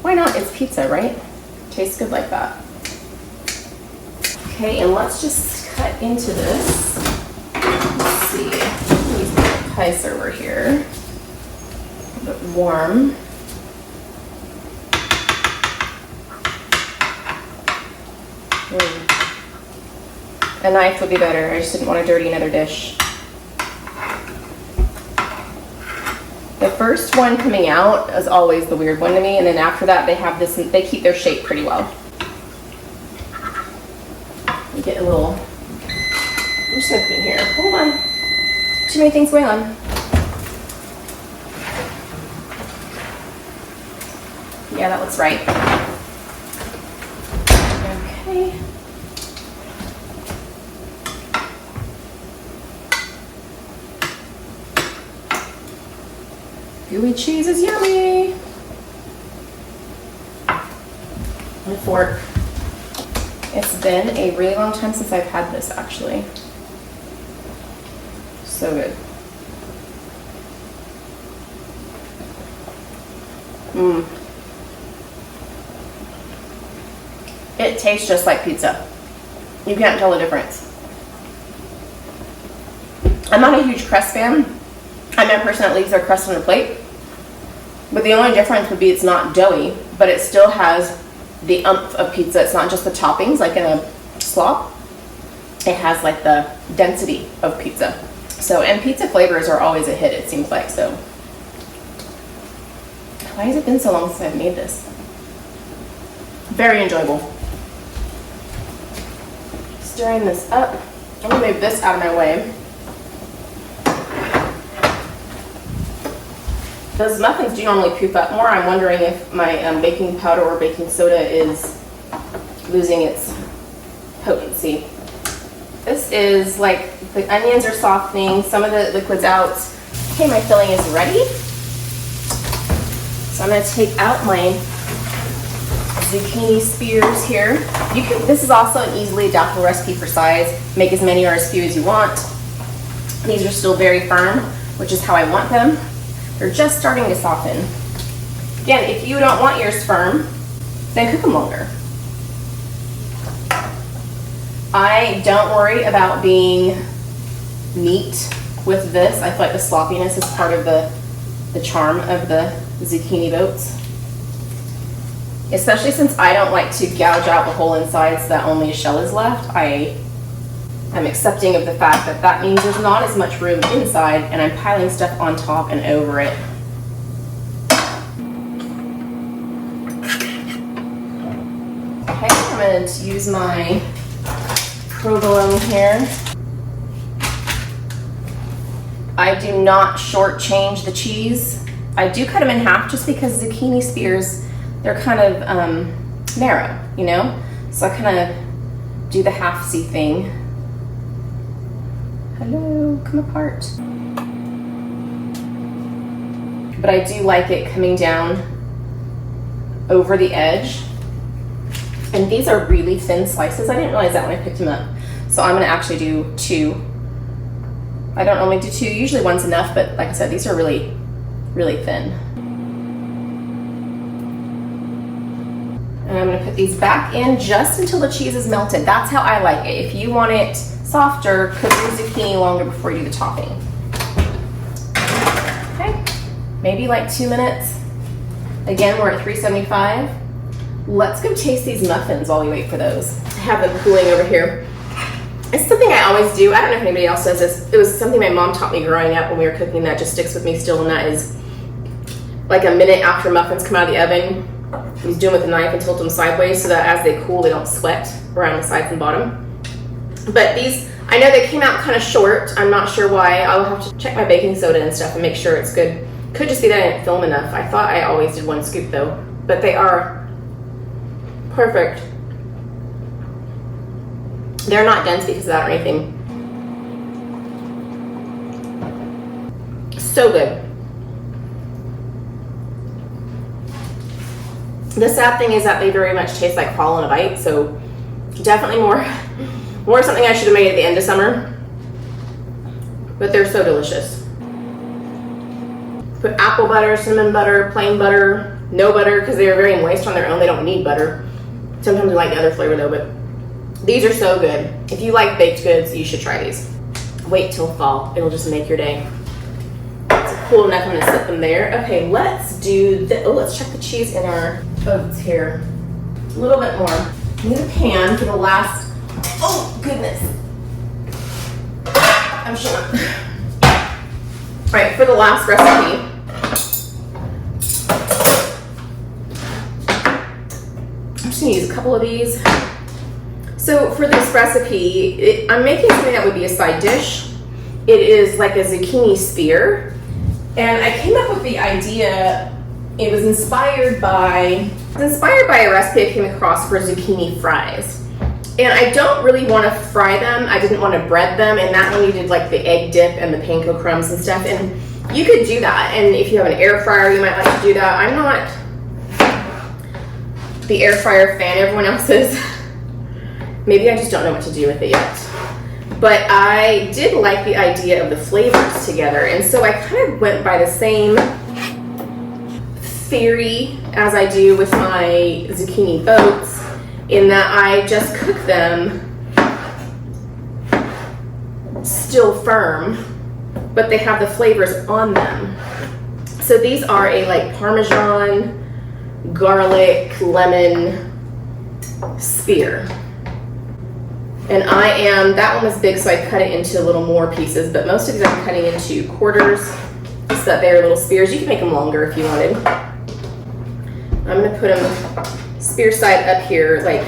Speaker 1: Why not? It's pizza, right? Tastes good like that. Okay, and let's just cut into this. Let's see. Use my pie server here. A bit warm. A knife would be better. I just didn't want to dirty another dish. The first one coming out is always the weird one to me, and then after that they have this, they keep their shape pretty well. You get a little, I'm just gonna put it in here. Hold on. Too many things going on. Yeah, that looks right. Okay. Gooey cheese is yummy. And a fork. It's been a really long time since I've had this, actually. So good. It tastes just like pizza. You can't tell the difference. I'm not a huge crust fan. I'm a person that leaves their crust on a plate. But the only difference would be it's not doughy, but it still has the umph of pizza. It's not just the toppings like in a slop. It has like the density of pizza. So, and pizza flavors are always a hit, it seems like. So, why has it been so long since I've made this? Very enjoyable. Stirring this up. I'm gonna move this out of my way. Those muffins do normally poop up more. I'm wondering if my baking powder or baking soda is losing its potency. This is like, the onions are softening, some of the liquid's out. Okay, my filling is ready. So I'm gonna take out my zucchini spears here. This is also an easily adaptable recipe for size. Make as many or as few as you want. These are still very firm, which is how I want them. They're just starting to soften. Again, if you don't want yours firm, then cook them longer. I don't worry about being neat with this. I feel like the sloppiness is part of the charm of the zucchini boats. Especially since I don't like to gouge out the whole inside so that only a shell is left. I'm accepting of the fact that that means there's not as much room inside, and I'm piling stuff on top and over it. Okay, I'm going to use my provolone here. I do not shortchange the cheese. I do cut them in half just because zucchini spears, they're kind of narrow, you know? So I kind of do the half-see thing. Hello, come apart. But I do like it coming down over the edge. And these are really thin slices. I didn't realize that when I picked them up. So I'm gonna actually do 2. I don't normally do 2, usually one's enough, but like I said, these are really, really thin. And I'm gonna put these back in just until the cheese is melted. That's how I like it. If you want it softer, cook your zucchini longer before you do the topping. Okay, maybe like 2 minutes. Again, we're at $3.75. Let's go taste these muffins while we wait for those. I have them cooling over here. It's something I always do. I don't know if anybody else does this. It was something my mom taught me growing up when we were cooking that just sticks with me still, and that is like a minute after muffins come out of the oven, you just do them with a knife and tilt them sideways so that as they cool, they don't sweat around the sides and bottom. But these, I know they came out kind of short. I'm not sure why. I'll have to check my baking soda and stuff and make sure it's good. Could just be that I didn't film enough. I thought I always did one scoop though, but they are perfect. They're not dense because of that or anything. So good. The sad thing is that they very much taste like fall in a bite, so definitely more something I should have made at the end of summer. But they're so delicious. Put apple butter, cinnamon butter, plain butter, no butter because they are very moist on their own. They don't need butter. Sometimes I like the other flavor though, but these are so good. If you like baked goods, you should try these. Wait till fall. It'll just make your day. It's cool enough. I'm gonna set them there. Okay, let's do the, let's check the cheese in our oats here. A little bit more. Need a pan for the last, oh goodness. I'm sure. All right, for the last recipe. I'm just gonna use a couple of these. So for this recipe, I'm making something that would be a side dish. It is like a zucchini spear. And I came up with the idea, it was inspired by a recipe I came across for zucchini fries. And I don't really want to fry them. I didn't want to bread them. And that one you did like the egg dip and the panko crumbs and stuff. And you could do that. And if you have an air fryer, you might like to do that. I'm not the air fryer fan everyone else is. Maybe I just don't know what to do with it yet. But I did like the idea of the flavors together. And so I kind of went by the same theory as I do with my zucchini boats, in that I just cook them still firm, but they have the flavors on them. So these are a like Parmesan, garlic, lemon spear. And that one was big, so I cut it into a little more pieces, but most of these I'm cutting into quarters so that they're little spears. You can make them longer if you wanted. I'm gonna put them spear side up here, like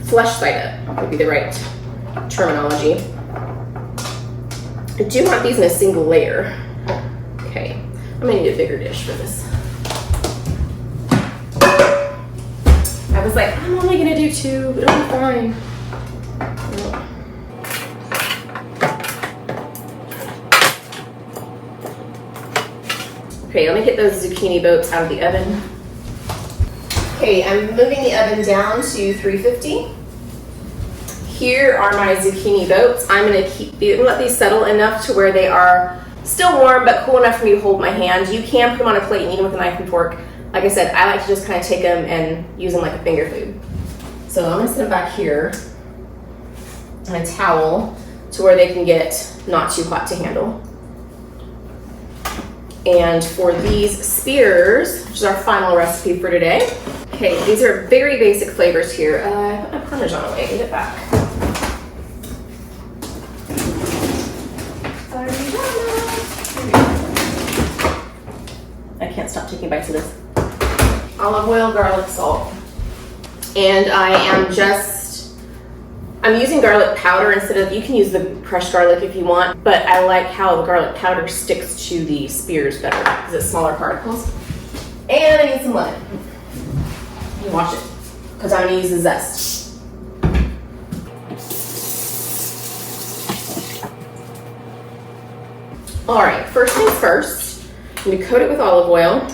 Speaker 1: flesh side up would be the right terminology. I do want these in a single layer. Okay, I'm gonna need a bigger dish for this. I was like, I'm only gonna do 2, but it'll be fine. Okay, let me get those zucchini boats out of the oven. Okay, I'm moving the oven down to 350. Here are my zucchini boats. I'm gonna let these settle enough to where they are still warm, but cool enough for me to hold my hand. You can put them on a plate and eat them with a knife and fork. Like I said, I like to just kind of take them and use them like a finger food. So I'm gonna set them back here on a towel to where they can get not too hot to handle. And for these spears, which is our final recipe for today. Okay, these are very basic flavors here. I put my Parmesan away, get it back. I can't stop taking bites of this. Olive oil, garlic, salt. And I'm using garlic powder instead of, you can use the crushed garlic if you want, but I like how the garlic powder sticks to the spears better because it's smaller particles. And I need some lemon. You wash it, because I'm gonna use the zest. All right, first things first, I'm gonna coat it with olive oil.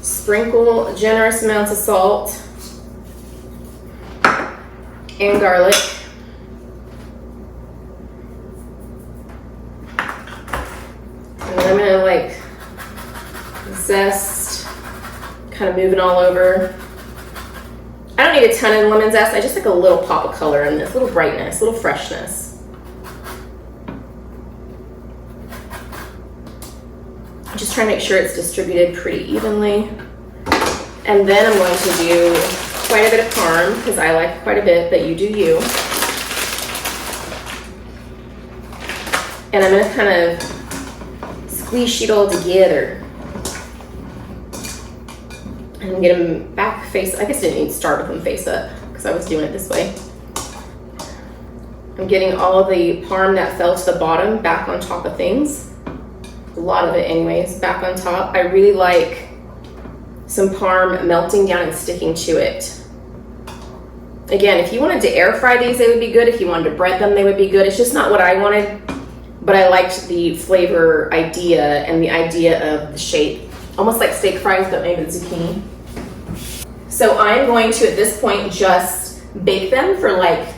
Speaker 1: Sprinkle generous amounts of salt and garlic. And then I'm gonna like zest, kind of moving all over. I don't need a ton of lemon zest. I just like a little pop of color in this, little brightness, little freshness. Just trying to make sure it's distributed pretty evenly. And then I'm going to do quite a bit of parm because I like quite a bit, but you do you. And I'm gonna kind of squeeze it all together. And get them back face, I guess I didn't even start with them face up because I was doing it this way. I'm getting all of the parm that fell to the bottom back on top of things. A lot of it anyways, back on top. I really like some parm melting down and sticking to it. Again, if you wanted to air fry these, they would be good. If you wanted to bread them, they would be good. It's just not what I wanted, but I liked the flavor idea and the idea of the shape. Almost like steak fries, but made with zucchini. So I'm going to, at this point, just bake them for like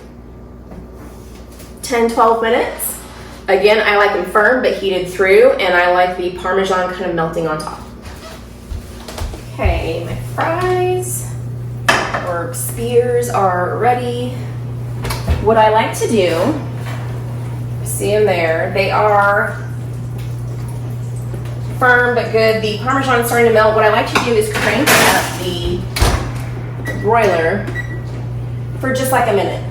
Speaker 1: 10-12 minutes. Again, I like them firm but heated through, and I like the Parmesan kind of melting on top. Okay, my fries or spears are ready. What I like to do, see them there, they are firm but good. The Parmesan is starting to melt. What I like to do is crank up the broiler for just like a minute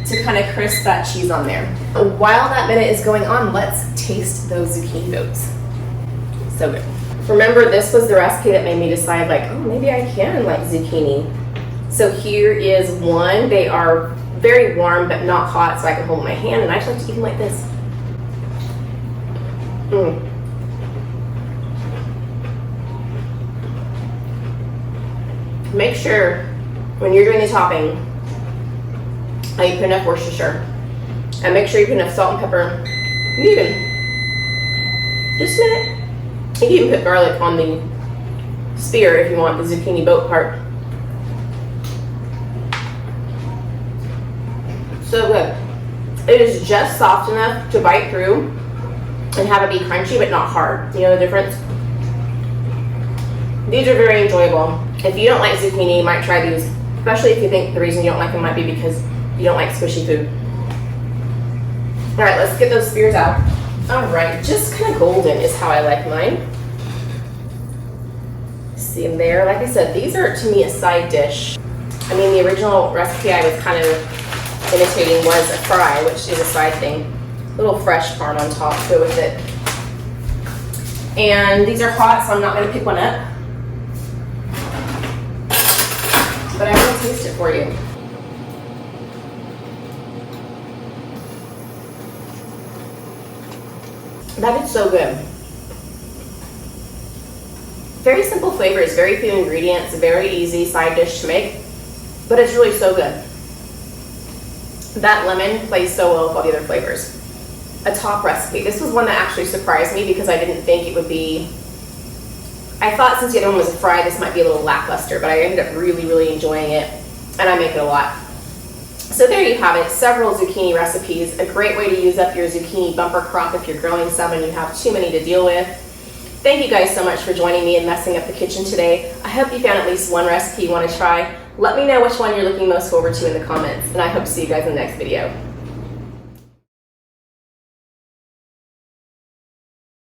Speaker 1: to kind of crisp that cheese on there. While that minute is going on, let's taste those zucchini goats. So good. Remember, this was the recipe that made me decide, like, oh, maybe I can like zucchini. So here is one. They are very warm but not hot, so I can hold in my hand, and I just like to eat them like this. Make sure when you're doing the topping that you put enough Worcestershire, and make sure you put enough salt and pepper. You even just a minute. You can even put garlic on the spear if you want the zucchini boat part. So good. It is just soft enough to bite through and have it be crunchy but not hard. You know the difference? These are very enjoyable. If you don't like zucchini, you might try these, especially if you think the reason you don't like them might be because you don't like squishy food. All right, let's get those spears out. All right, just kind of golden is how I like mine. See them there? Like I said, these are to me a side dish. I mean, the original recipe I was kind of imitating was a fry, which is a side thing. A little fresh parm on top to go with it. And these are hot, so I'm not going to pick one up. But I will taste it for you. That is so good. Very simple flavors, very few ingredients, very easy side dish to make, but it's really so good. That lemon plays so well with all the other flavors. A top recipe. This was one that actually surprised me because I didn't think it would be. I thought since the other one was a fry, this might be a little lackluster, but I ended up really, really enjoying it, and I make it a lot. So there you have it, several zucchini recipes, a great way to use up your zucchini bumper crop if you're growing some and you have too many to deal with. Thank you guys so much for joining me and messing up the kitchen today. I hope you found at least one recipe you want to try. Let me know which one you're looking most forward to in the comments, and I hope to see you guys in the next video.